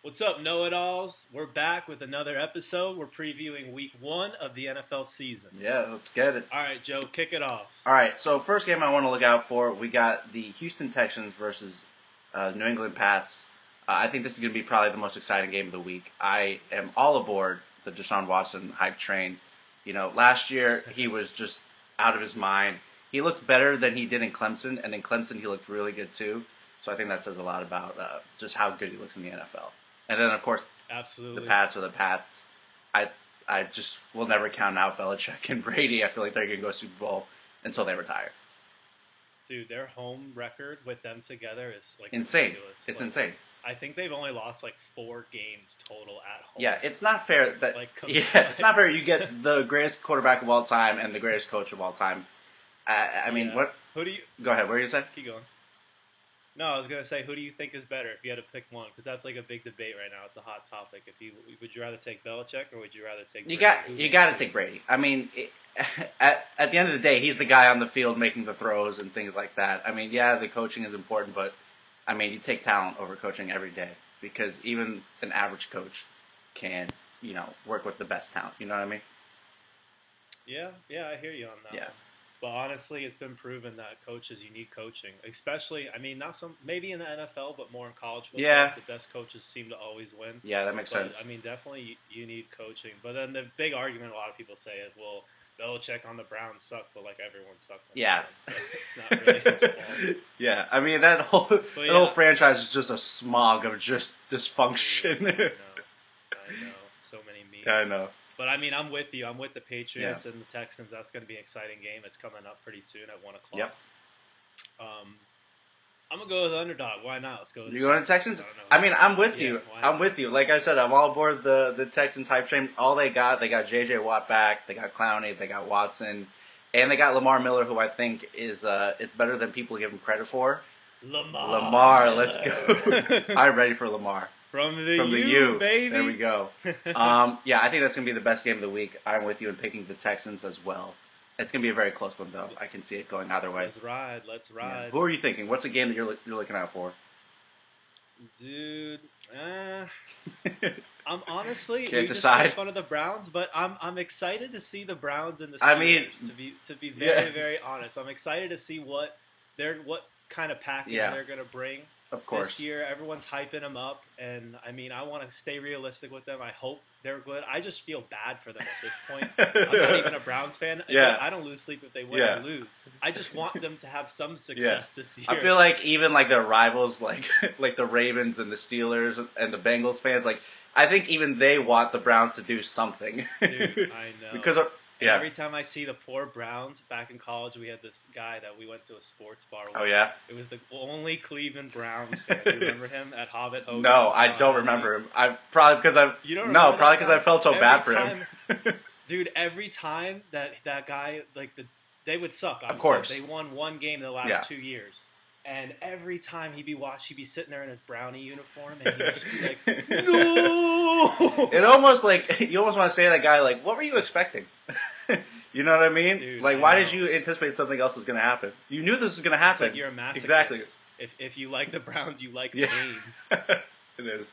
What's up, know-it-alls? We're back with another episode. We're previewing week 1 of the NFL season. Yeah, let's get it. All right, Joe, kick it off. All right, so first game I want to look out for, we got the Houston Texans versus New England Pats. I think this is going to be probably the most exciting game of the week. I am all aboard the Deshaun Watson hype train. You know, last year he was just out of his mind. He looked better than he did in Clemson, and in Clemson he looked really good too. So I think that says a lot about just how good he looks in the NFL. And then, of course, Absolutely. the Pats are the Pats. I just will never count out Belichick and Brady. I feel like they're going to go Super Bowl until they retire. Dude, their home record with them together is like Insane. ridiculous. It's like, insane. I think they've only lost like 4 games total at home. Yeah, it's not fair that it's not fair you get the greatest quarterback of all time and the greatest coach of all time. I mean, what? Who do you? Go ahead. What are you saying? Keep going. No, I was gonna say, who do you think is better if you had to pick one? Because that's like a big debate right now. It's a hot topic. Would you rather take Belichick or would you rather take? You Brady? got to take Brady. I mean, at the end of the day, he's the guy on the field making the throws and things like that. I mean, yeah, the coaching is important, but I mean, you take talent over coaching every day because even an average coach can, work with the best talent. You know what I mean? Yeah, I hear you on that. Yeah. One. But honestly, it's been proven that coaches, you need coaching. Especially, I mean, maybe in the NFL, but more in college football. Yeah. The best coaches seem to always win. Yeah, that makes sense. I mean, definitely you need coaching. But then the big argument a lot of people say is, well, Belichick on the Browns sucked, but like everyone sucked on the Browns. So it's not really his fault. Yeah, I mean, that whole franchise is just a smog of just dysfunction. I know. So many memes. I know. But, I mean, I'm with you. I'm with the Patriots and the Texans. That's going to be an exciting game. It's coming up pretty soon at 1 o'clock. Yep. I'm going to go with the underdog. Why not? Let's go with the Texans. I mean, I'm with you. I'm with you. Like I said, I'm all aboard the Texans hype train. All they got J.J. Watt back. They got Clowney. They got Watson. And they got Lamar Miller, who I think is it's better than people give him credit for. Lamar, let's go. I'm ready for Lamar. From the U, baby. There we go. Yeah, I think that's going to be the best game of the week. I'm with you in picking the Texans as well. It's going to be a very close one, though. I can see it going either way. Let's ride. Yeah. Who are you thinking? What's a game that you're looking out for? Dude, I'm honestly can't we decide. just made fun of the Browns, but I'm excited to see the Browns in the Steelers. To be very very honest, I'm excited to see what kind of package they're going to bring. Of course. This year, everyone's hyping them up, and I mean, I want to stay realistic with them. I hope they're good. I just feel bad for them at this point. I'm not even a Browns fan. Yeah. I don't lose sleep if they win or lose. I just want them to have some success this year. I feel like even like their rivals, like the Ravens and the Steelers and the Bengals fans, like I think even they want the Browns to do something. Dude, I know. Because every time I see the poor Browns, back in college, we had this guy that we went to a sports bar with. Oh, yeah? It was the only Cleveland Browns fan. Do you remember him at Hobbit Hogan? No, I don't remember him. Probably because I felt so bad for him. Dude, every time that guy, they would suck, obviously. Of course. They won one game in the last 2 years. And every time he'd be sitting there in his brownie uniform, and he would just be like, "No!" It almost you almost want to say to that guy, like, "What were you expecting?" You know what I mean? Dude, why did you anticipate something else was going to happen? You knew this was going to happen. It's like you're a masochist. Exactly. If you like the Browns, you like pain. It is.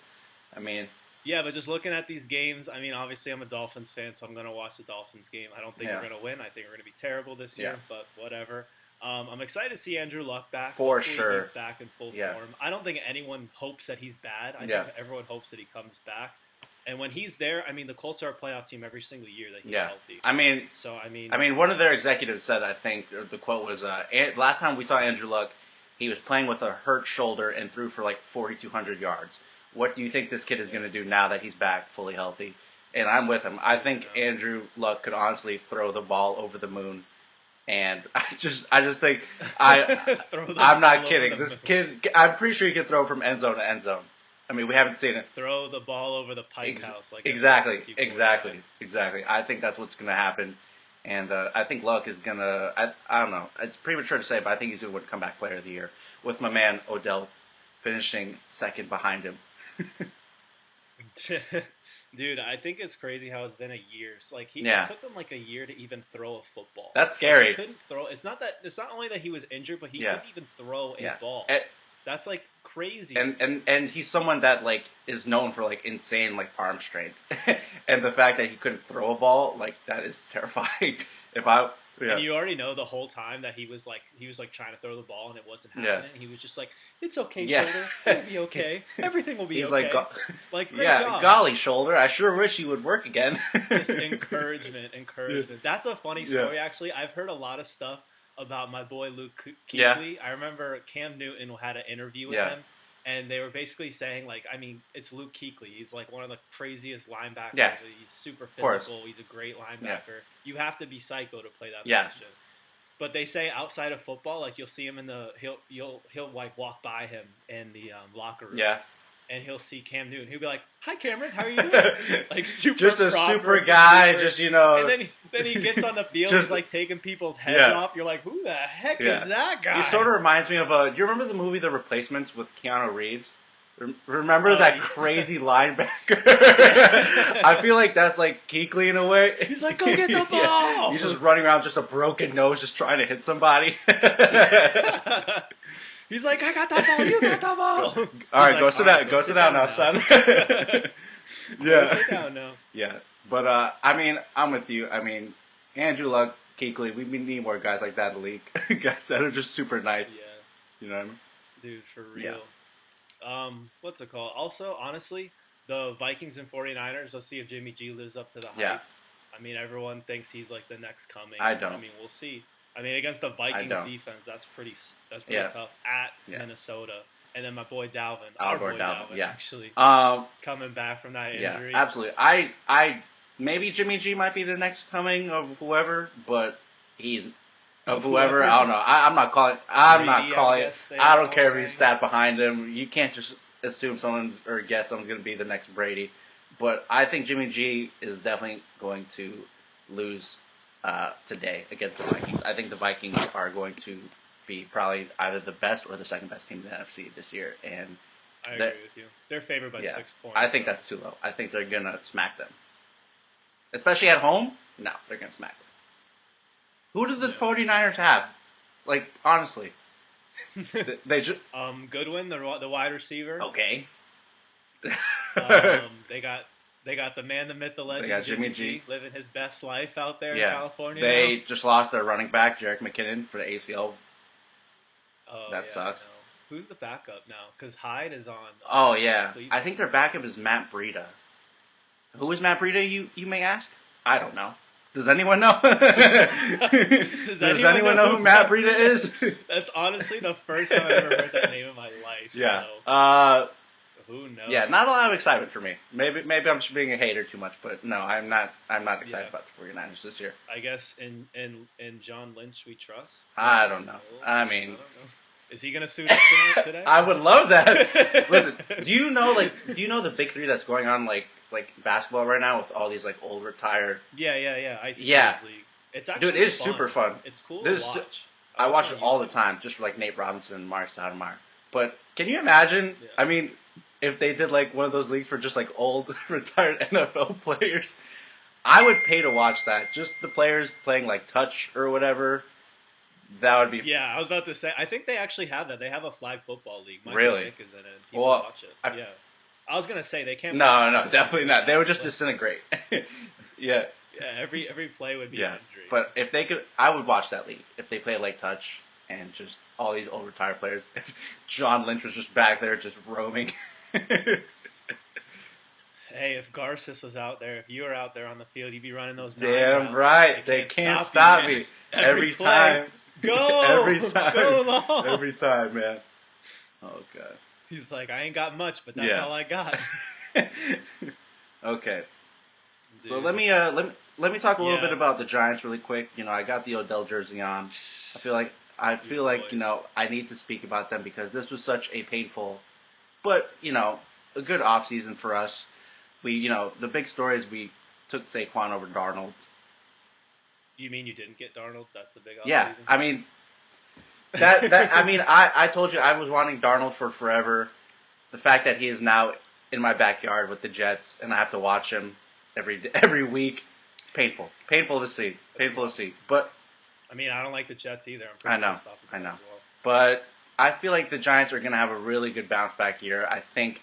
I mean. Yeah, but just looking at these games, I mean, obviously I'm a Dolphins fan, so I'm going to watch the Dolphins game. I don't think we're going to win. I think we're going to be terrible this year, but whatever. I'm excited to see Andrew Luck back. For Hopefully sure. He's back in full form. I don't think anyone hopes that he's bad. I think everyone hopes that he comes back. And when he's there, I mean, the Colts are a playoff team every single year that he's healthy. I mean, one of their executives said, I think, the quote was, last time we saw Andrew Luck, he was playing with a hurt shoulder and threw for like 4,200 yards. What do you think this kid is going to do now that he's back fully healthy? And I'm with him. I think Andrew Luck could honestly throw the ball over the moon. And I just think I'm not kidding. This kid, I'm pretty sure he can throw from end zone to end zone. I mean, we haven't seen it. Throw the ball over the Pike House. Exactly. I think that's what's going to happen. And I think Luck is going to, I don't know, it's premature to say, but I think he's going to win Comeback Player of the Year with my man Odell finishing second behind him. Dude, I think it's crazy how it's been a year. It took him like a year to even throw a football. That's scary. He couldn't throw. It's not only that he was injured, but he couldn't even throw a ball. That's like crazy. And he's someone that like is known for like insane like arm strength, and the fact that he couldn't throw a ball like that is terrifying. And you already know the whole time that he was like trying to throw the ball and it wasn't happening. He was just like, "It's okay, shoulder. It'll be okay. Everything will be He's okay." Like, great job. Golly, shoulder. I sure wish you would work again. Just encouragement. That's a funny story, actually. I've heard a lot of stuff about my boy Luke Kuechly. I remember Cam Newton had an interview with him, and they were basically saying, like, I mean, it's Luke Kuechly. He's like one of the craziest linebackers. Yeah. He's super physical. He's a great linebacker. You have to be psycho to play that position. But they say outside of football, like you'll see him he'll like walk by him in the locker room. Yeah. And he'll see Cam Newton. He'll be like, "Hi, Cameron. How are you doing?" Like super, just a super guy. Just And then he gets on the field. He's like taking people's heads off. You're like, "Who the heck is that guy?" He sort of reminds me of do you remember the movie The Replacements with Keanu Reeves? Remember that crazy linebacker? I feel like that's like Kuechly in a way. He's like, "Go get the ball!" He's just running around, just a broken nose, just trying to hit somebody. He's like, "I got that ball, you got that ball." All right, go sit down. Go sit down now, son. Go sit down now. Yeah, but I mean, I'm with you. I mean, Andrew Luck, Kuechly, we need more guys like that in the league. Guys that are just super nice. Yeah. You know what I mean? Dude, for real. Yeah. What's it called? Also, honestly, the Vikings and 49ers, let's see if Jimmy G lives up to the hype. Yeah. I mean, everyone thinks he's like the next coming. I don't. I mean, we'll see. I mean, against the Vikings defense, that's pretty tough at Minnesota. And then my boy Dalvin, our boy Dalvin, actually, coming back from that injury. Yeah, absolutely. I maybe Jimmy G might be the next coming of whoever, but he's of whoever. I don't know. I'm not calling. I don't care if he's sat behind him. You can't just assume guess someone's going to be the next Brady. But I think Jimmy G is definitely going to lose today against the Vikings. I think the Vikings are going to be probably either the best or the second best team in the NFC this year. And I agree with you. They're favored by 6 points. I think that's too low. I think they're going to smack them. Especially at home? No, they're going to smack them. Who do the 49ers have? Like, honestly. They just... Goodwin, the wide receiver. Okay. They got the man, the myth, the legend, they got Jimmy G, living his best life out there in California. They just lost their running back, Jerick McKinnon, for the ACL. Oh, that sucks. Who's the backup now? Because Hyde is on. Oh, yeah. Cleveland. I think their backup is Matt Breida. Who is Matt Breida, you may ask? I don't know. Does anyone know? Does anyone know who Matt Breida is? That's honestly the first time I've ever heard that name in my life. Yeah. So. Who knows? Yeah, not a lot of excitement for me. Maybe I'm just being a hater too much, but no, I'm not excited about the 49ers this year. I guess in John Lynch we trust. I don't know. I mean, is he gonna suit up today? I would love that. Listen, do you know the big three that's going on like basketball right now with all these like old retired? Yeah. Ice League. It's actually dude, it is fun. super fun. It's cool to watch. I watch it all the time, just for like Nate Robinson and Mark Stoudemire. But can you imagine? Yeah. I mean, if they did like one of those leagues for just like old retired NFL players, I would pay to watch that. Just the players playing like touch or whatever. That would be. Yeah, I was about to say. I think they actually have that. They have a flag football league. Michael really? Vick is in it. People watch it. Yeah. I was gonna say they can't. No, definitely not. They would just disintegrate. Yeah. Yeah, every play would be an injury. But if they could, I would watch that league. If they play like touch and just all these old retired players. If John Lynch was just back there just roaming. Hey, if Garces was out there, if you were out there on the field, you'd be running those 9 Damn routes. right. They can't stop me. Every time. Go! Every time. Go long! Every time, man. Oh, God. He's like, I ain't got much, but that's all I got. Okay. Dude. So let me talk a little bit about the Giants really quick. You know, I got the Odell jersey on. I feel like you know, I need to speak about them because this was such a painful, but you know, a good off season for us. The big story is we took Saquon over Darnold. You mean you didn't get Darnold? That's the big off season? Yeah, I mean I told you I was wanting Darnold for forever. The fact that he is now in my backyard with the Jets and I have to watch him every week, it's painful. Painful to see. But I mean, I don't like the Jets either. I'm pretty pissed off with them as well. But I feel like the Giants are going to have a really good bounce back year. I think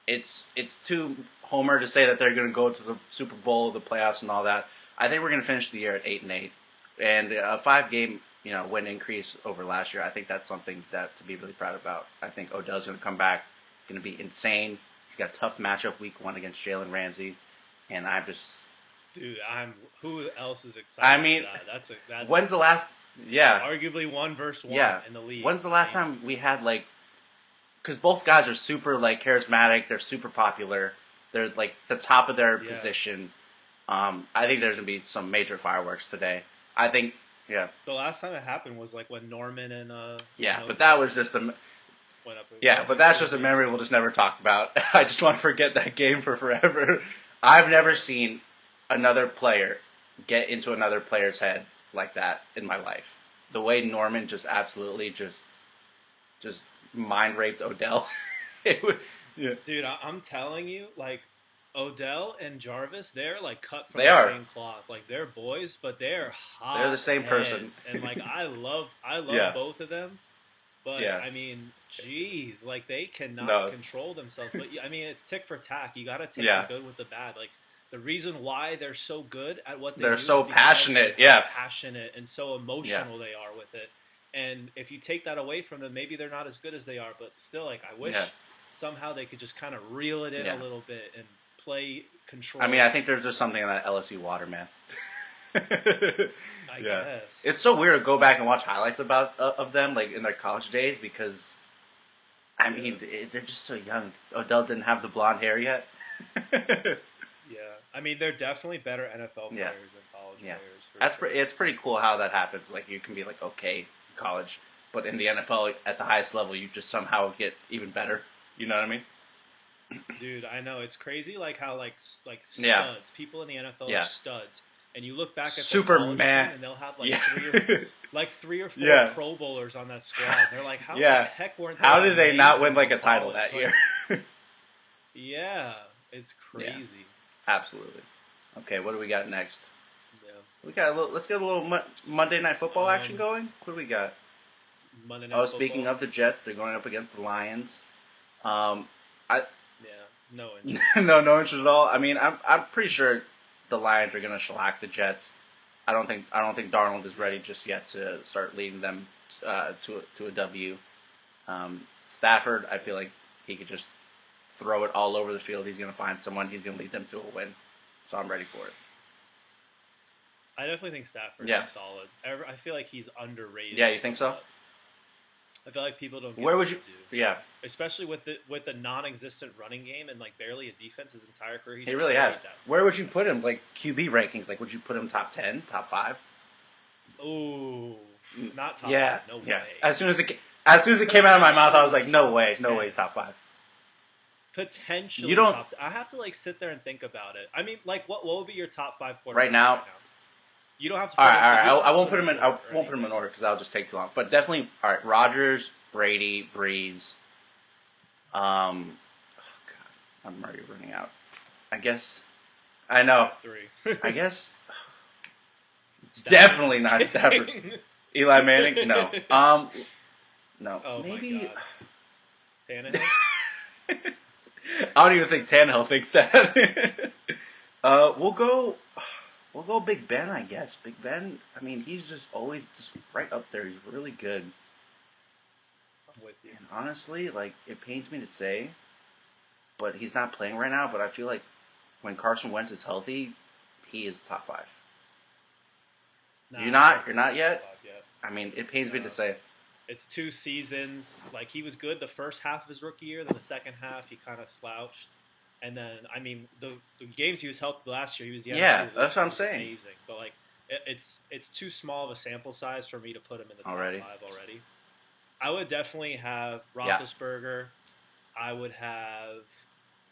it's too homer to say that they're going to go to the Super Bowl, the playoffs, and all that. I think we're going to finish the year at 8-8, and a 5-game win increase over last year. I think that's something that to be really proud about. I think Odell's going to come back, going to be insane. He's got a tough matchup week 1 against Jalen Ramsey, and I'm just. Dude, who else is excited? I mean, for that? That's when's the last? Yeah, arguably 1 versus 1 in the league. When's the last time we had like? Because both guys are super like charismatic. They're super popular. They're like the top of their position. I think there's gonna be some major fireworks today. I think. Yeah. The last time it happened was like when Norman and but that was just a. But that's just a memory we'll just never talk about. I just want to forget that game for forever. I've never seen another player get into another player's head like that in my life. The way Norman just absolutely just mind raped Odell. Dude, I'm telling you, like Odell and Jarvis, they're like cut from same cloth. Like they're boys, but they're hot. They're the same person. And like I love both of them. But I mean, geez, like they cannot control themselves. But I mean, it's tick for tack. You got to take the good with the bad. Like the reason why they're so good at what they're so passionate, passionate and so emotional they are with it. And if you take that away from them, maybe they're not as good as they are. But still, like I wish somehow they could just kind of reel it in a little bit and play control. I mean, I think there's just something in that LSU water, man. I guess it's so weird to go back and watch highlights of them, like in their college days, because I mean they're just so young. Odell didn't have the blonde hair yet. I mean they're definitely better NFL players than college players. It's pretty cool how that happens. Like you can be like okay in college, but in the NFL at the highest level, you just somehow get even better. You know what I mean? Dude, I know it's crazy. Like how like studs, people in the NFL are studs. And you look back at the college team, and they'll have like three or four Pro Bowlers on that squad. And they're like, how the heck weren't they? How did they not win like a title that year? It's crazy. Yeah, absolutely. Okay, what do we got next? Yeah, we got let's get a little Monday Night Football action going. What do we got? Monday Night Football. Speaking of the Jets, they're going up against the Lions. No interest. no interest at all. I mean, I'm pretty sure the Lions are going to shellac the Jets. I don't think Darnold is ready just yet to start leading them to a W. Stafford, I feel like he could just throw it all over the field. He's going to find someone. He's going to lead them to a win. So I'm ready for it. I definitely think Stafford is solid. I feel like he's underrated. Yeah, you think so? I feel like people don't get Where would you do. Yeah. Especially with the non-existent running game and like barely a defense his entire career. He really has. Where would you put him? Like QB rankings? Like would you put him top 10, top 5? Ooh, not top 5. No way. As soon as it came out of my mouth, I was like, no way, top 5. Potentially, you don't. Top 10. I have to like sit there and think about it. I mean, like, what would be your top 5 quarterbacks right now? You don't have to. All right. I won't put them in. I won't put them in order because that'll just take too long. But definitely, all right. Rodgers, Brady, Breeze. Oh God, I'm already running out. I guess. I know. 3. I guess. Definitely not Stafford. Eli Manning? No. No. Oh maybe. My God. Tannehill? I don't even think Tannehill thinks that. We'll go Big Ben, I guess. Big Ben, I mean, he's just always just right up there. He's really good. I'm with you. And honestly, like, it pains me to say, but he's not playing right now, but I feel like when Carson Wentz is healthy, he is top 5. Nah, You're not yet? Yet? I mean, it pains me to say. It's 2 seasons. Like, he was good the first half of his rookie year, then the second half he kind of slouched. And then, I mean, the games he was healthy last year, he was that's what I'm saying. Amazing, but like, it's too small of a sample size for me to put him in the top 5 already. I would definitely have Roethlisberger. I would have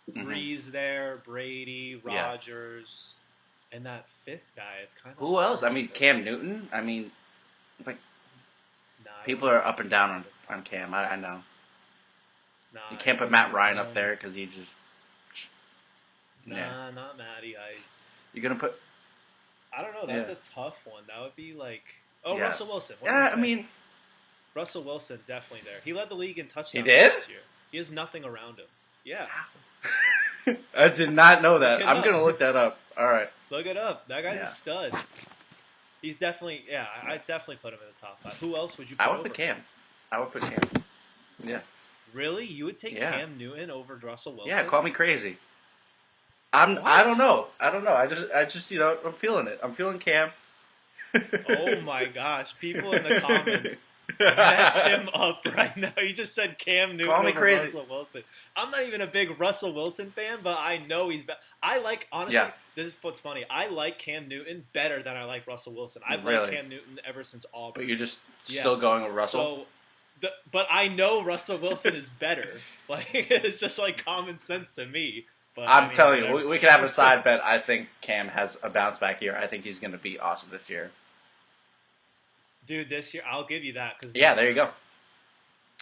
Breeze there, Brady, Rodgers, and that 5th guy. It's kind of who else? I mean, Cam Newton. I mean, like people are up and down on Cam. I know. You can't put Matt Ryan up there because he just. Nah, not Matty Ice. You're gonna put? I don't know. That's a tough one. That would be like, Russell Wilson. I mean, Russell Wilson definitely there. He led the league in touchdowns He did? this year. He has nothing around him. Yeah. I did not know that. I'm going to look that up. All right. Look it up. That guy's a stud. He's definitely, I definitely put him in the top 5. Who else would you put I would put Cam. Yeah. Really? You would take Cam Newton over Russell Wilson? Yeah, call me crazy. I don't know. I just I'm feeling it. I'm feeling Cam. Oh my gosh. People in the comments mess him up right now. You just said Cam Newton over Russell Wilson. I'm not even a big Russell Wilson fan, but I know he's better. Honestly, this is what's funny. I like Cam Newton better than I like Russell Wilson. I've liked Cam Newton ever since Auburn. But you're just still going with Russell? But I know Russell Wilson is better. Like, it's just like common sense to me. But I'm telling you, we could have a side bet. I think Cam has a bounce back year. I think he's going to be awesome this year. Dude, this year, I'll give you that. There you go.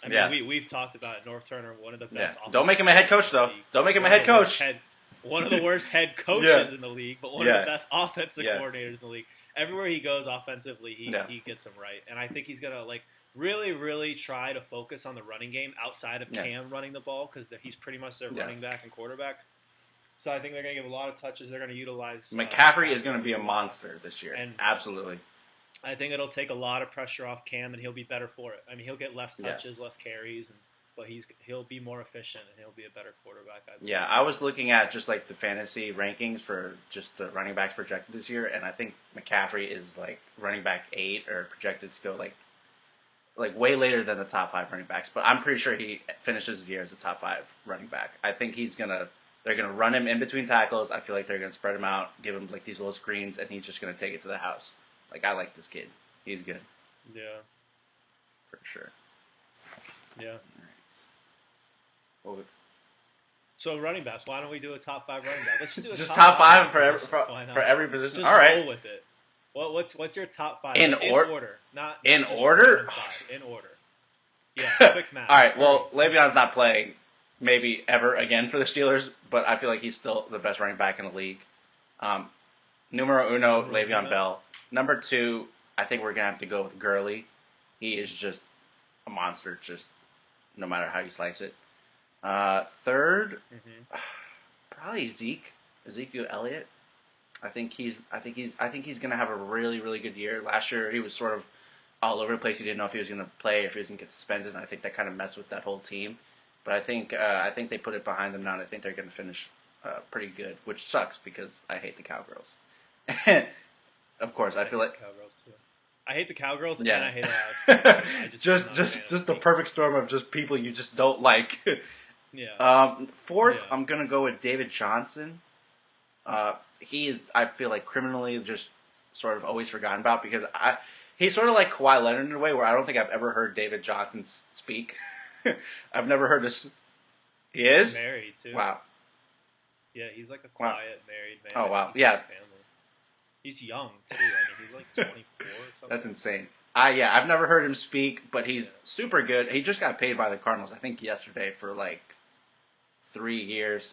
I mean, we've talked about it. North Turner, one of the best. Don't make him a head coach, though. Don't make him a head coach. One of the worst head coaches in the league, but one of the best offensive coordinators in the league. Everywhere he goes offensively, he gets them right. And I think he's going to really, really try to focus on the running game outside of Cam running the ball because he's pretty much their running back and quarterback. So I think they're going to give a lot of touches. They're going to utilize McCaffrey is going to be a monster this year. And absolutely. I think it'll take a lot of pressure off Cam, and he'll be better for it. I mean, he'll get less touches, less carries, but he'll be more efficient, and he'll be a better quarterback. I was looking at just the fantasy rankings for just the running backs projected this year, and I think McCaffrey is running back 8 or projected to go way later than the top 5 running backs. But I'm pretty sure he finishes the year as a top 5 running back. I think they're gonna run him in between tackles. I feel like they're gonna spread him out, give him these little screens, and he's just gonna take it to the house. I like this kid. He's good. Yeah. For sure. Yeah. All right. So running backs, why don't we do a top 5 running back? Let's just do a top 5 for every position. Just all right. roll with it. What's your top 5? In order? Not in order? In order. Yeah, quick math. All right, well, Le'Veon's not playing maybe ever again for the Steelers, but I feel like he's still the best running back in the league. Numero uno, Le'Veon Bell. Number 2, I think we're going to have to go with Gurley. He is just a monster, just no matter how you slice it. Third, probably Ezekiel Elliott. I think he's going to have a really, really good year. Last year he was sort of all over the place. He didn't know if he was going to play, if he was going to get suspended, and I think that kind of messed with that whole team. But I think they put it behind them now, and I think they're going to finish pretty good, which sucks because I hate the Cowgirls. Of course, I feel like Cowgirls too. I hate the Cowgirls and I hate Ohio State. just the perfect storm of just people you just don't like. Fourth, I'm gonna go with David Johnson. He is, I feel like, criminally just sort of always forgotten about because he's sort of like Kawhi Leonard in a way where I don't think I've ever heard David Johnson speak. I've never heard this. He is? He's married too. Wow. Yeah, he's like a quiet married man. Oh wow, yeah. He's young too. I mean, he's like 24 or something. That's insane. I've never heard him speak, but he's super good. He just got paid by the Cardinals, I think, yesterday for 3 years.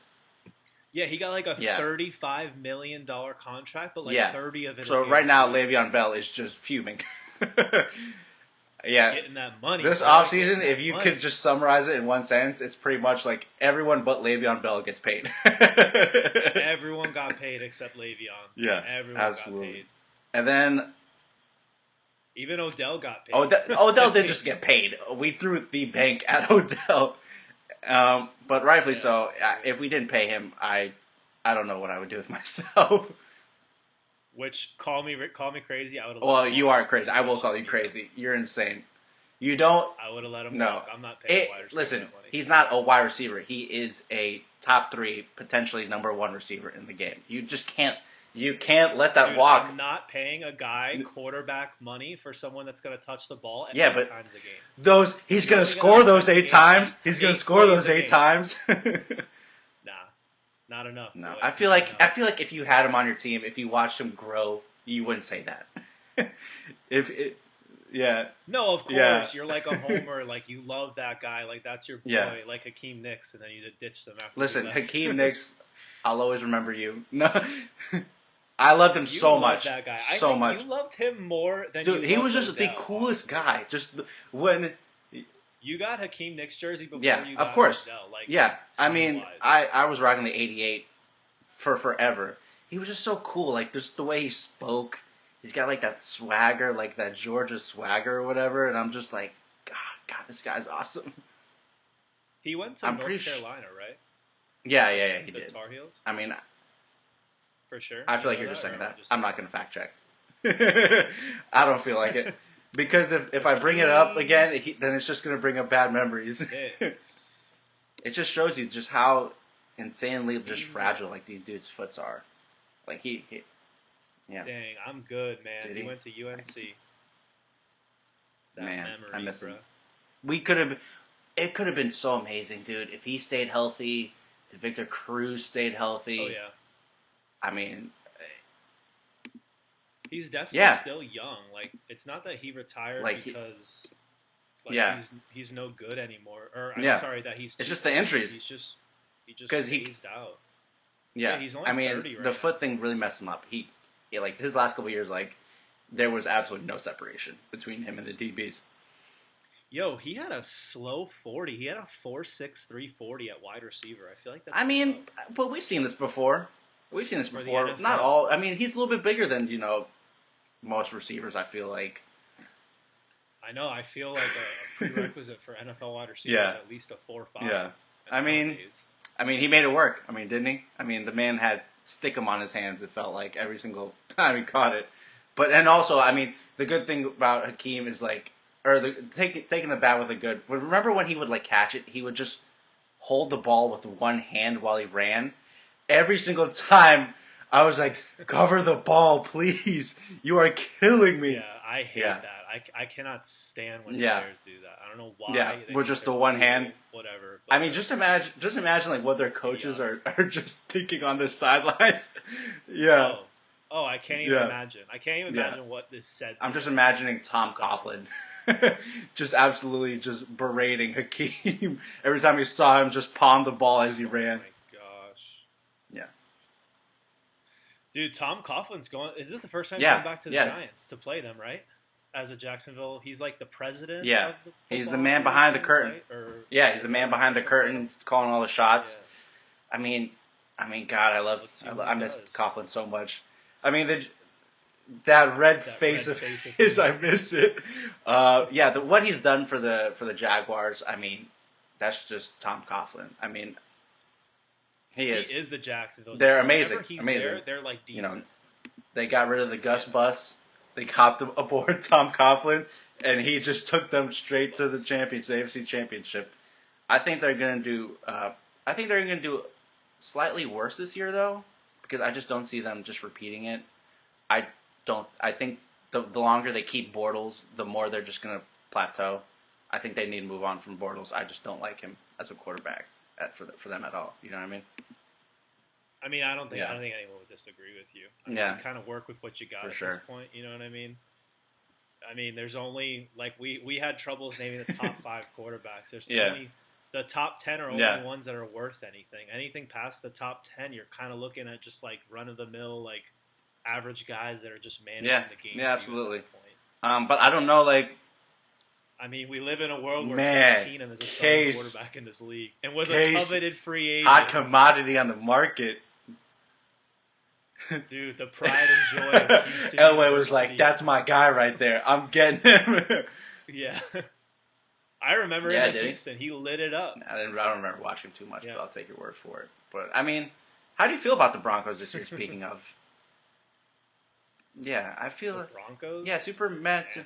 Yeah, he got a $35 million contract, but 30 of it. So right now, Le'Veon Bell is just fuming. Getting that money. This offseason, if you could just summarize it in one sentence, it's pretty much everyone but Le'Veon Bell gets paid. Everyone got paid except Le'Veon. Yeah, everyone absolutely. got paid. And then even Odell got paid. Odell did just get paid. We threw the bank at Odell, but rightfully so. If we didn't pay him, I don't know what I would do with myself. Which call me crazy. I would. Well, you are crazy. I will call you crazy. You're insane. You don't. I would have let him. No, walk. I'm not paying wide receiver. Listen, he's not a wide receiver. He is a top 3, potentially number 1 receiver in the game. You just can't. You can't let that walk. I'm not paying a guy quarterback money for someone that's going to touch the ball at 8 times a game. He's going to score those 8 times. He's going to score those 8 times. Nah. Not enough. No, I feel like if you had him on your team, if you watched him grow, you wouldn't say that. No, of course you're like a homer, you love that guy, that's your boy, like Hakeem Nicks, and then you ditch them after. Listen, Hakeem Nicks, I'll always remember you. No, I loved him You so loved much. that guy. So I think much. You loved him more than Dude, you he loved was just Odell, the coolest honestly. guy. Just when you got Hakeem Nick's jersey before yeah, you got of course. Odell. Like, Yeah, I mean, time-wise. I was rocking the '88 for forever. He was just so cool. Like just the way he spoke. He's got like that swagger, like that Georgia swagger or whatever. And I'm just like, God, this guy's awesome. He went to North Carolina, right? Yeah, he the did. Tar Heels? I mean, for sure. I feel like you're just saying that. I'm not going to fact check. I don't feel like it. Because if I bring it up again, then it's just going to bring up bad memories. It just shows you just how insanely just fragile like these dudes' foots are. Like yeah. Dang, I'm good, man. Did he he? went to UNC. That Man, memory, I miss bro. him. It could have been so amazing, dude. If he stayed healthy, if Victor Cruz stayed healthy. Oh yeah. I mean, he's definitely still young. Like, it's not that he retired because he's no good anymore. Or I'm sorry that he's. It's just the injuries. He just because phased out. Yeah, he's only 30 right the now. foot thing really messed him up. He like his last couple of years, like there was absolutely no separation between him and the DBs. Yo, he had a slow 40. He had a 4.6 340 at wide receiver. I feel like that's. I mean, but we've seen this before. NFL? Not all. I mean, he's a little bit bigger than most receivers. I feel like. I know. I feel like a prerequisite for NFL wide receivers at least a 4.5. Yeah. I mean, he made it work. I mean, didn't he? I mean, the man had stickum on his hands. It felt like every single time he caught it. But and also, I mean, the good thing about Hakeem is like, taking the bat with a good. But remember when he would like catch it, he would just hold the ball with one hand while he ran. Every single time, I was like, cover the ball, please. You are killing me. Yeah, I hate that. I cannot stand when Yeah. players do that. I don't know why. Yeah, with just the one hand. Whatever. I mean, just imagine like what their coaches are just thinking on the sidelines. Yeah. Oh, I can't even imagine. I can't even imagine what this said. I'm just imagining Tom Coughlin just absolutely just berating Hakeem every time he saw him just palm the ball as he ran. Oh my gosh. Yeah. Dude, Tom Coughlin's going. Is this the first time he's going back to the Giants to play them, right? As a Jacksonville, he's like the president. Yeah. Of the he's the man behind the curtain. Right? He's the man behind the curtain, calling all the shots. Yeah. I mean, God, I miss Coughlin so much. I mean, that red face of his, I miss it. What he's done for the Jaguars, I mean, that's just Tom Coughlin. I mean, he is the Jacksonville. They're amazing. Whenever he's amazing. there, they're like decent. They got rid of the Gus Bus. They hopped aboard Tom Coughlin, and he just took them straight to the championship, the AFC Championship. I think they're going to do slightly worse this year, though, because I just don't see them just repeating it. I think the longer they keep Bortles, the more they're just going to plateau. I think they need to move on from Bortles. I just don't like him as a quarterback for them at all. You know what I mean? I mean, I don't think anyone would disagree with you. I mean, you kind of work with what you got this point. You know what I mean? I mean, there's only we had troubles naming the top 5 quarterbacks. There's only the top 10 are only ones that are worth anything. Anything past the top 10, you're kind of looking at just like run of the mill, like average guys that are just managing the game. Yeah, absolutely. But I don't know, like. I mean, we live in a world where Case Keenum is a starting quarterback in this league and was a coveted free agent. Hot commodity on the market. Dude, the pride and joy of Houston. Elway was like, that's my guy right there. I'm getting him. Yeah. I remember him in Houston. He lit it up. I don't remember watching too much, but I'll take your word for it. But, I mean, how do you feel about the Broncos this year, speaking of? Yeah, I feel... The Broncos? Yeah, super Mets.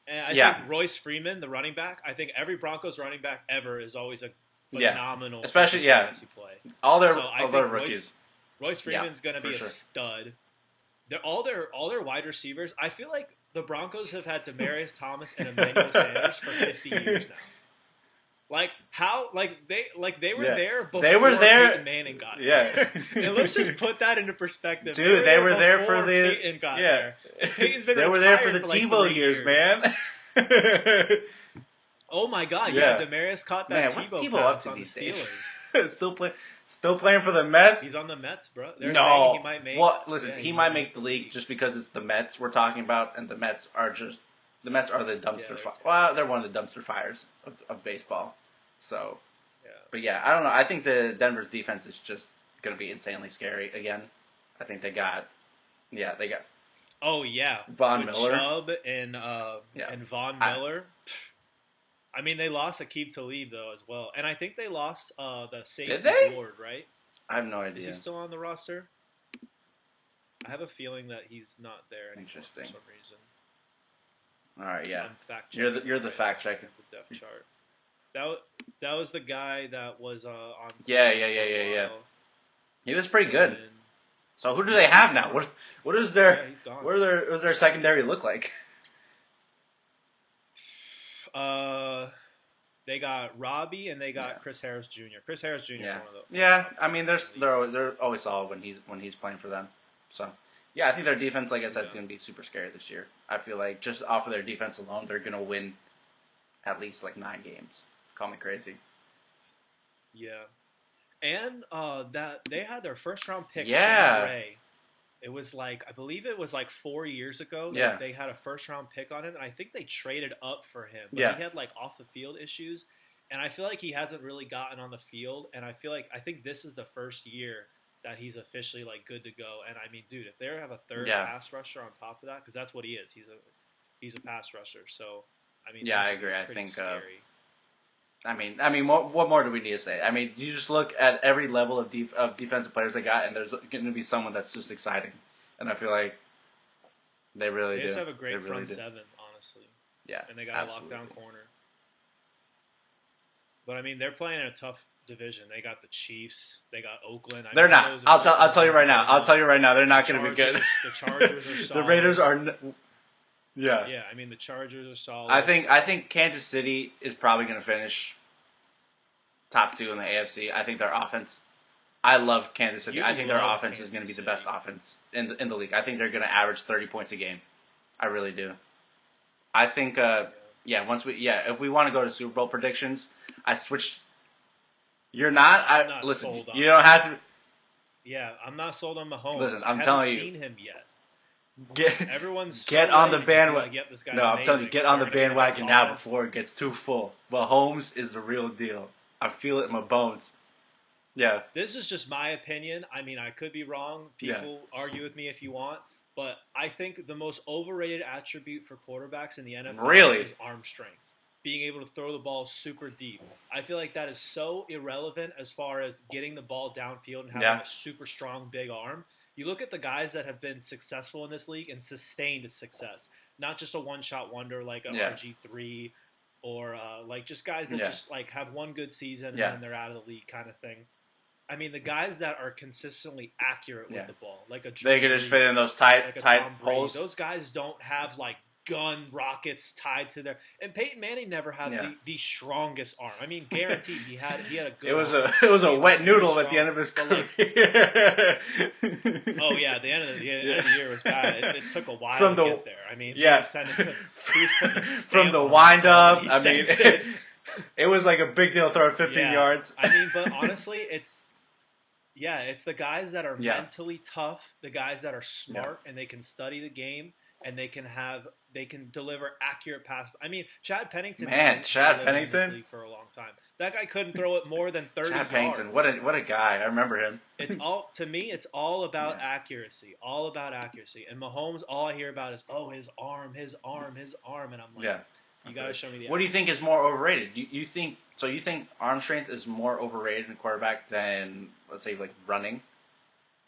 And I think Royce Freeman, the running back, I think every Broncos running back ever is always a phenomenal especially fantasy play. All their rookies. Royce Freeman's going to be a stud. All their wide receivers. I feel like the Broncos have had Demaryius Thomas and Emmanuel Sanders for 50 years now. Like they were there before Peyton Manning got there. And let's just put that into perspective. Dude, they were there for the Peyton got there. And Peyton's been they were there for the Tebow years, man. Oh my God! Yeah, Demaryius caught that Tebow pass on the Steelers. Still playing for the Mets? He's on the Mets, bro. They're saying he might make. Well, listen, he might make the league just because it's the Mets we're talking about, and the Mets are the dumpster fire. Well, they're one of the dumpster fires of baseball. So, but yeah, I don't know. I think the Denver's defense is just going to be insanely scary again. I think they got. Oh yeah, Von Miller, Chubb and Von Miller. I mean, they lost Aqib Talib though as well, and I think they lost the safety Ward, right? I have no idea. Is he still on the roster? I have a feeling that he's not there anymore for some reason. All right, yeah. You're the fact checker. The depth chart. That was the guy that was on. Yeah. He was pretty good. So who do they have now? What does their what does their secondary look like? They got Robbie and they got Chris Harris Jr. Chris Harris Jr. Yeah. One of those. Yeah, I mean they're always solid when he's playing for them. So yeah, I think their defense, like I said, is going to be super scary this year. I feel like just off of their defense alone, they're going to win at least like 9 games. Call me crazy. Yeah, and that they had their first round pick. Yeah. Ray. It was like, I believe it was like 4 years ago that they had a first round pick on him, and I think they traded up for him. But he had like off the field issues, and I feel like he hasn't really gotten on the field, and I think this is the first year that he's officially like good to go. And I mean, dude, if they have a third pass rusher on top of that, because that's what he is. He's a pass rusher. So I mean, I agree. I think scary. I mean, what more do we need to say? I mean, you just look at every level of defensive players they got, and there's going to be someone that's just exciting. And I feel like they really do. They just have a great front seven, honestly. Yeah, and they got a lockdown corner. But I mean, they're playing in a tough division. They got the Chiefs. They got Oakland. They're not. I'll tell you right now. They're not going to be good. The Chargers are solid. The Raiders are. Yeah. Yeah, I mean the Chargers are solid. I think Kansas City is probably going to finish top 2 in the AFC. I think their offense. I love Kansas City. I think their offense is going to be the best offense in the league. I think they're going to average 30 points a game. I really do. I think if we want to go to Super Bowl predictions, I switched. You're not. I'm not listen. Sold on you don't have to. Yeah, I'm not sold on Mahomes. Listen, I'm telling you. I haven't seen him yet. Everyone's get on the bandwagon. Like, this guy's no, I'm amazing. telling you, get on the bandwagon now before it gets too full. Mahomes is the real deal. I feel it in my bones. Yeah. This is just my opinion. I mean, I could be wrong. People argue with me if you want. But I think the most overrated attribute for quarterbacks in the NFL is arm strength. Being able to throw the ball super deep. I feel like that is so irrelevant as far as getting the ball downfield and having a super strong, big arm. You look at the guys that have been successful in this league and sustained success. Not just a one-shot wonder like a RG3 or like just guys that just like have one good season and then they're out of the league kind of thing. I mean, the guys that are consistently accurate with the ball, like a Drew they could just fit in those tight holes. Those guys don't have like gun rockets tied to their. And Peyton Manning never had the strongest arm. I mean, guaranteed he had a good. It was a wet noodle at the end of his career. Oh yeah, the end of the year was bad. It took a while to get there. I mean, he was putting a from the wind up. I mean, it was like a big deal throwing 15 yards. I mean, but honestly, it's the guys that are mentally tough, the guys that are smart and they can study the game and they can deliver accurate passes. I mean, Chad Pennington. Chad Pennington in this league for a long time. That guy couldn't throw it more than 30 Chad yards. Pennington, what a guy! I remember him. It's all about accuracy, all about accuracy. And Mahomes, all I hear about is his arm, and I'm like, you gotta show me the. What do you think is more overrated? You think arm strength is more overrated in quarterback than, let's say, like running?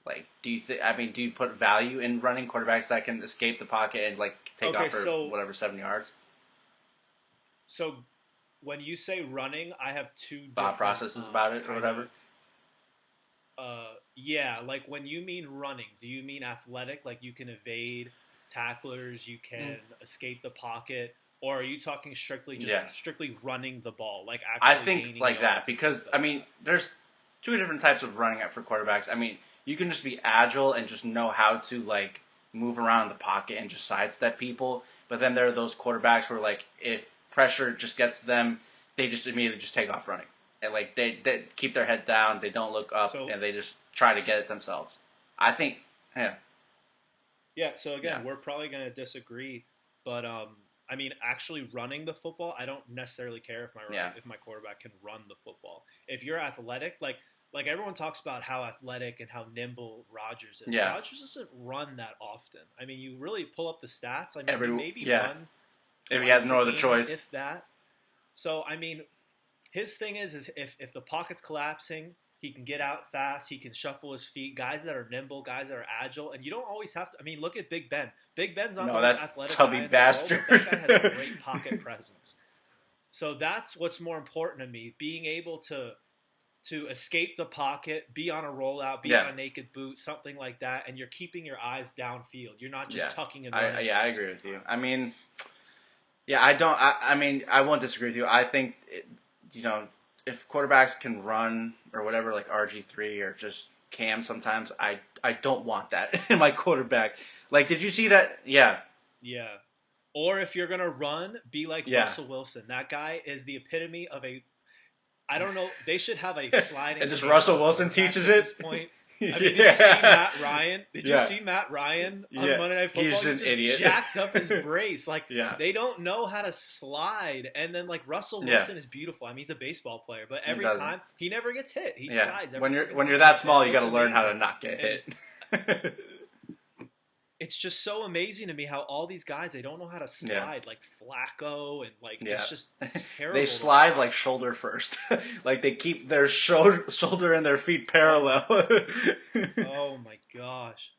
Like, do you put value in running quarterbacks that can escape the pocket and like take off for 7 yards? So, when you say running, I have two thought processes about it or whatever. Like when you mean running, do you mean athletic? Like you can evade tacklers, you can escape the pocket, or are you talking strictly running the ball? Like actually, I think like that because I mean, there's 2 different types of running for quarterbacks. I mean, you can just be agile and just know how to like move around the pocket and just sidestep people. But then there are those quarterbacks where like if pressure just gets to them, they just immediately just take off running. and like they keep their head down, they don't look up, and they just try to get it themselves. I think, yeah. Yeah. So again, we're probably going to disagree, but I mean, actually running the football, I don't necessarily care if my quarterback can run the football. If you're athletic, like everyone talks about how athletic and how nimble Rodgers is. Yeah. Rodgers doesn't run that often. I mean, you really pull up the stats. I mean, maybe run if he has no other choice, if that. So I mean, his thing is if the pocket's collapsing, he can get out fast. He can shuffle his feet. Guys that are nimble, guys that are agile, and you don't always have to. I mean, look at Big Ben. Big Ben's not the most athletic guy in the world, but that guy has a great pocket presence. So that's what's more important to me: being able to escape the pocket, be on a rollout, be on a naked boot, something like that, and you're keeping your eyes downfield. You're not just tucking and running. I agree with you. I mean, I mean, I won't disagree with you. I think, if quarterbacks can run or whatever, like RG3 or just Cam sometimes, I don't want that in my quarterback. Like, did you see that? Yeah. Yeah. Or if you're going to run, be like Russell Wilson. That guy is the epitome of I don't know. They should have a sliding. And just Russell Wilson teaches it? At this point. I mean, did you see Matt Ryan? Did you see Matt Ryan on Monday Night Football? He's an idiot. Jacked up his brace. Like, they don't know how to slide. And then, like, Russell Wilson is beautiful. I mean, he's a baseball player. But every time, he never gets hit. He slides. When you're that small, you got to learn how to not get hit. It's just so amazing to me how all these guys, they don't know how to slide, like Flacco, and like it's just terrible. They slide like shoulder first. Like they keep their shoulder and their feet parallel. Oh my gosh.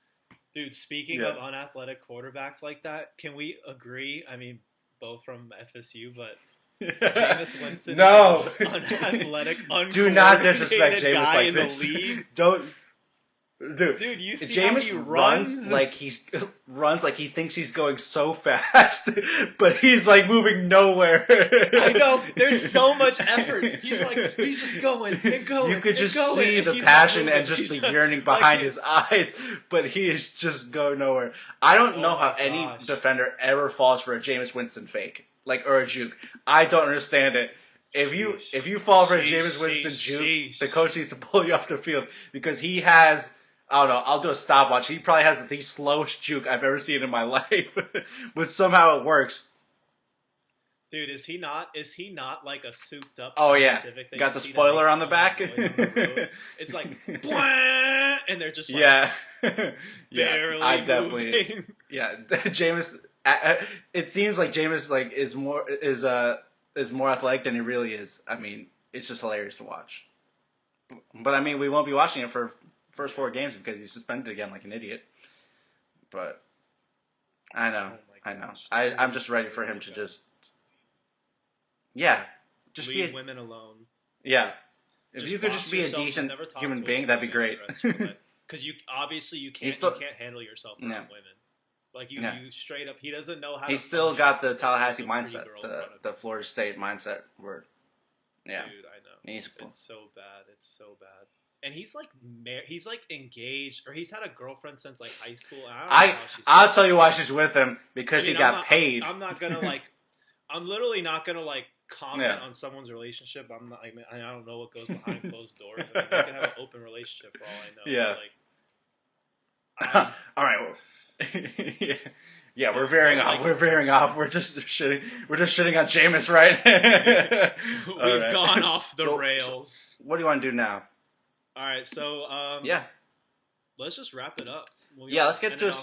Dude, speaking of unathletic quarterbacks like that, can we agree? I mean, both from FSU, but Jameis Winston is the most unathletic, uncoordinated do not disrespect Jameis guy like in this. The league. Don't. Dude, you see Jameis how he runs like he thinks he's going so fast, but he's like moving nowhere. I know. There's so much effort. He's just going and going. You could just see the he's passion and just the yearning behind his eyes, but he is just going nowhere. I don't know how any defender ever falls for a Jameis Winston fake, or a juke. I don't understand it. If you fall for a Jameis Winston juke, the coach needs to pull you off the field because he has. I don't know. I'll do a stopwatch. He probably has the slowest juke I've ever seen in my life, but somehow it works. Dude, is he not like a souped up? Oh yeah, got the spoiler on the back. It's like, and they're just like, barely I definitely, moving. Jameis. It seems like Jameis is more athletic than he really is. I mean, it's just hilarious to watch. But I mean, we won't be watching it for first 4 games because he's suspended again like an idiot. But I know. I'm just ready for him to just leave women alone. Yeah. If you could just be a decent human being, that'd be great. Because you can't handle yourself around women. Like you straight up, he doesn't know how. He's still got the Tallahassee mindset, the Florida State mindset. Where, dude, I know. It's so bad. It's so bad. And he's like engaged, or he's had a girlfriend since like high school. I'll tell you why she's with him because he got paid. I'm not gonna I'm literally not gonna comment on someone's relationship. I'm not. I don't know what goes behind closed doors. I mean, they can have an open relationship for all I know. Yeah. All right. Well, yeah, we're veering off. We're veering off. We're just shitting. We're just shitting on Jameis, right? We've gone off the rails. What do you want to do now? All right, so let's just wrap it up. Let's get to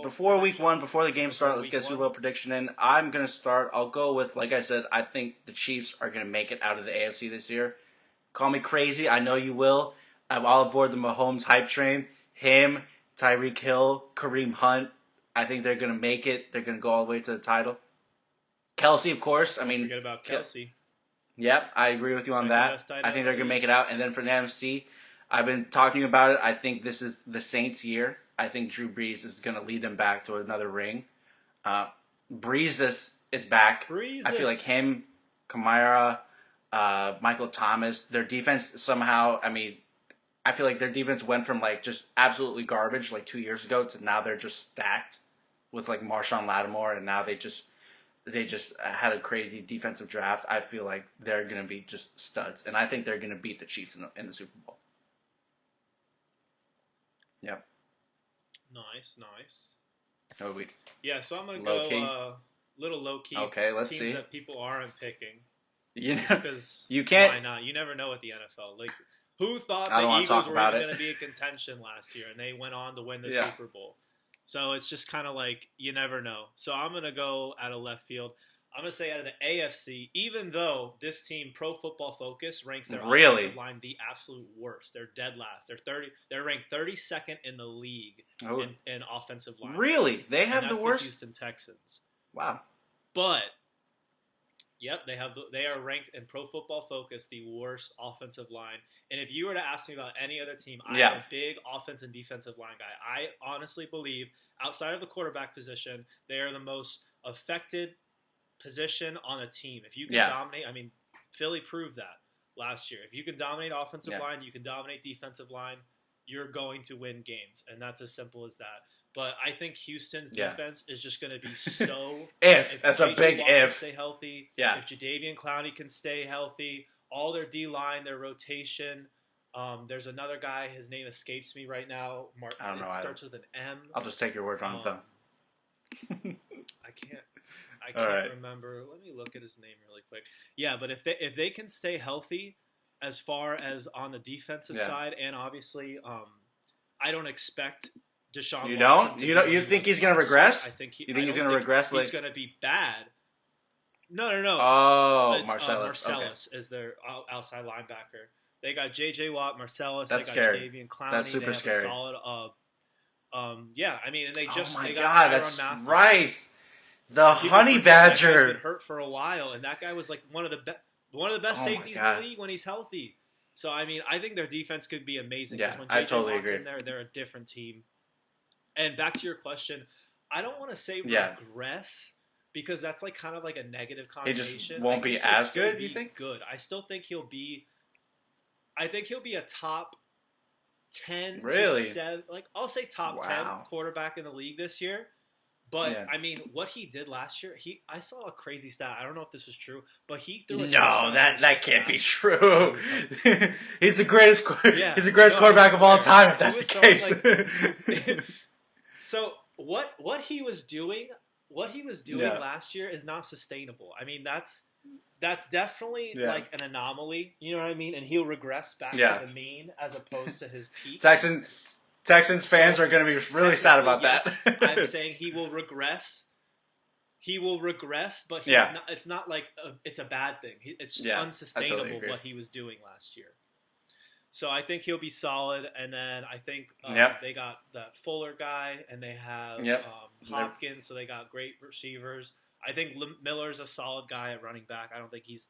before week 1, before the game starts. Let's get Super Bowl prediction in. I'm gonna start. I'll go with, like I said, I think the Chiefs are gonna make it out of the AFC this year. Call me crazy, I know you will. I'm all aboard the Mahomes hype train. Him, Tyreek Hill, Kareem Hunt. I think they're gonna make it. They're gonna go all the way to the title. Kelsey, of course. I mean, forget about Kelsey. Yep, I agree with you on that. I think they're going to make it out. And then for the NFC, I've been talking about it. I think this is the Saints' year. I think Drew Brees is going to lead them back to another ring. Brees is back. I feel like him, Kamara, Michael Thomas, their defense somehow, I mean, I feel like their defense went from just absolutely garbage 2 years ago to now they're just stacked with Marshawn Lattimore, and now they just had a crazy defensive draft. I feel like they're going to be just studs, and I think they're going to beat the Chiefs in the Super Bowl. Yep. Nice. No, we. Yeah, so I'm gonna go little low key. Okay, let's teams see. that people aren't picking. Because you can't. Why not? You never know with the NFL. Like, who thought the Eagles were going to be in contention last year, and they went on to win the Super Bowl. So it's just kind of like you never know. So I'm gonna go out of left field. I'm gonna say out of the AFC, even though this team, Pro Football Focus, ranks their offensive line the absolute worst. They're dead last. They're ranked 32nd in the league in offensive line. Really? They have the worst? The Houston Texans. Wow. But yep, they are ranked in Pro Football Focus the worst offensive line. And if you were to ask me about any other team, I'm a big offense and defensive line guy. I honestly believe outside of the quarterback position, they are the most affected position on a team. If you can dominate, I mean, Philly proved that last year. If you can dominate offensive line, you can dominate defensive line, you're going to win games. And that's as simple as that. But I think Houston's defense is just going to be so... if that's a big Watt if. Can stay healthy, yeah. If Jadeveon Clowney can stay healthy, all their D-line, their rotation. There's another guy, his name escapes me right now. I don't know. It starts with an M. I'll just take your word on it, though. I can't remember. Let me look at his name really quick. Yeah, but if they can stay healthy as far as on the defensive side, and obviously I don't expect Deshaun Watson. You think he's going to regress? I think he's going to regress? He's going to be bad. No. Oh, Marcellus is their outside linebacker. They got J.J. Watt, Marcellus. That's they got scary. Jadeveon Clowney. That's super scary. A solid. And they just got Tyrann Mathieu. Right. The Honey Badger. He's been hurt for a while, and that guy was like one of the best safeties in the league when he's healthy. So I think their defense could be amazing. Yeah, when I J.J. totally Watt's agree. In there, they're a different team. And back to your question, I don't want to say regress because that's like kind of like a negative connotation. He just won't be as good. You think? Good. I still think he'll be. I think he'll be a top 10 really? to 7. Like I'll say top 10 quarterback in the league this year. But what he did last year, I saw a crazy stat. I don't know if this was true, but he threw a touchdown. No, that can't be true. He's the greatest. He's the greatest quarterback of all time. If that's the case. So what he was doing last year is not sustainable. I mean, that's definitely like an anomaly. You know what I mean? And he'll regress back to the mean as opposed to his peak. Texans fans are going to be really sad about that. I'm saying he will regress. But he's not, it's not like it's a bad thing. It's just unsustainable what he was doing last year. So I think he'll be solid. And then I think they got that Fuller guy, and they have Hopkins, so they got great receivers. I think Miller's a solid guy at running back. I don't think he's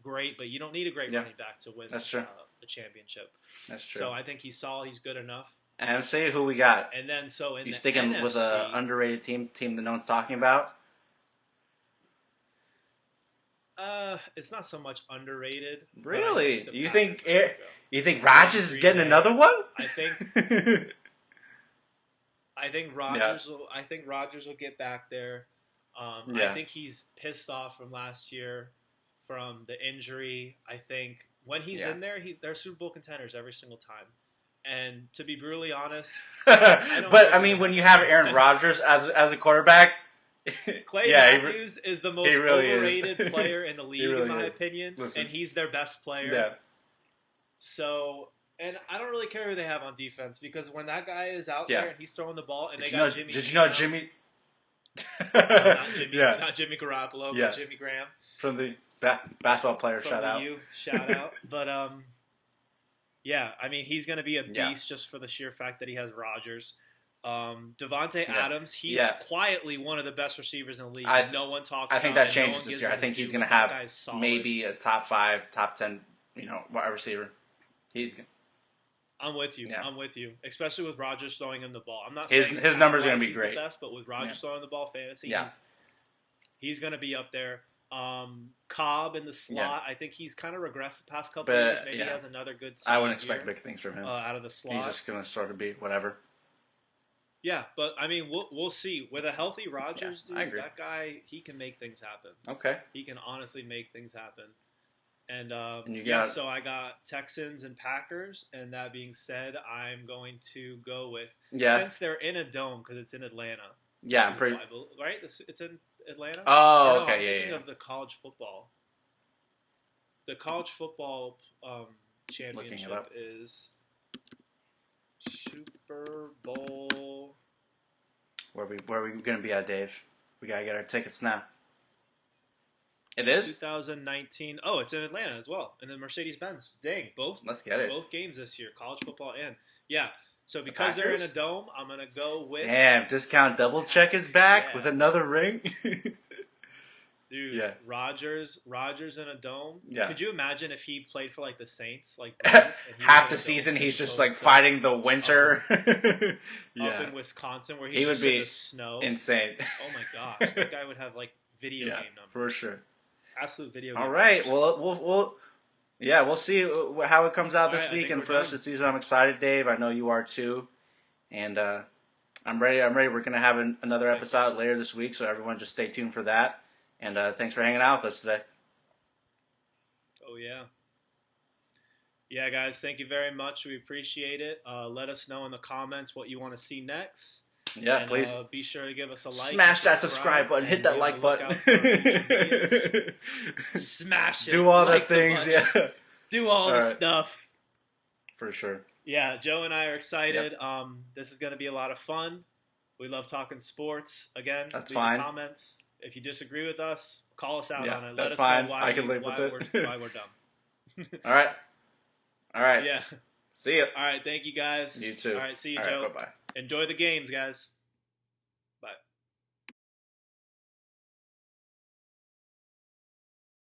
great, but you don't need a great running back to win the championship. That's true. So I think he's solid. He's good enough. NFC, who we got? And then you sticking NFC, with an underrated team that no one's talking about? It's not so much underrated. Really? You think Rodgers is getting another one? I think Rodgers will get back there. I think he's pissed off from last year from the injury. I think when he's in there, they're Super Bowl contenders every single time. And to be brutally honest, when you have Aaron Rodgers as a quarterback, Clay Matthews is the most overrated player in the league, in my opinion, and he's their best player. Yeah. So, and I don't really care who they have on defense because when that guy is out there and he's throwing the ball, and Jimmy. Did you know Jimmy? Not Jimmy Garoppolo, but Jimmy Graham from the basketball player. Shout out. But he's going to be a beast just for the sheer fact that he has Rodgers. Devontae Adams, he's quietly one of the best receivers in the league. No one talks about it. I think that changes this year. I think he's going to have maybe a top 5, top 10, wide receiver. I'm with you. Yeah. I'm with you. Especially with Rodgers throwing him the ball. I'm not saying his numbers are going to be great. The best, but with Rodgers throwing the ball fantasy, he's going to be up there. Cobb in the slot, I think he's kind of regressed the past couple of years. Maybe he has another good season. I wouldn't expect big things from him. Out of the slot. He's just going to sort of be whatever. Yeah, but I mean, we'll see. With a healthy Rodgers, I agree. that guy, he can make things happen. Okay. He can honestly make things happen. And, so I got Texans and Packers. And that being said, I'm going to go with since they're in a dome because it's in Atlanta. Yeah, I'm pretty right. It's in Atlanta. Oh, okay, I'm thinking yeah. of the college football. The college football championship is Super Bowl. Where we gonna be at, Dave? We gotta get our tickets now. It is 2019. Oh, it's in Atlanta as well, and then Mercedes-Benz. Dang, both. Let's get it. Both games this year, college football and So because they're in a dome, I'm gonna go with. Damn, discount double check is back with another ring. Dude, Rodgers in a dome. Yeah. Could you imagine if he played for like the Saints, like half the season he's just like fighting the winter up in Wisconsin where he would be in the snow. Insane. Oh my gosh, that guy would have like video game numbers for sure. Absolute video game. All right, numbers. We'll see how it comes out this week and for the rest of the season. I'm excited, Dave. I know you are too, and I'm ready. We're gonna have another episode later this week, so everyone just stay tuned for that. And thanks for hanging out with us today. Oh, yeah. Yeah, guys, thank you very much. We appreciate it. Let us know in the comments what you want to see next. Yeah, please. Be sure to give us a like. Smash that subscribe button. Hit that like button. Smash it. Do all the things, Do all the stuff. For sure. Yeah, Joe and I are excited. Yep. This is going to be a lot of fun. We love talking sports. Again, that's leave fine. Comments. If you disagree with us, call us out on it. Let us fine. know I can live with it. why we're dumb. All right. Yeah. See ya. All right. Thank you, guys. You too. All right. See you, Joe. Bye-bye. Enjoy the games, guys.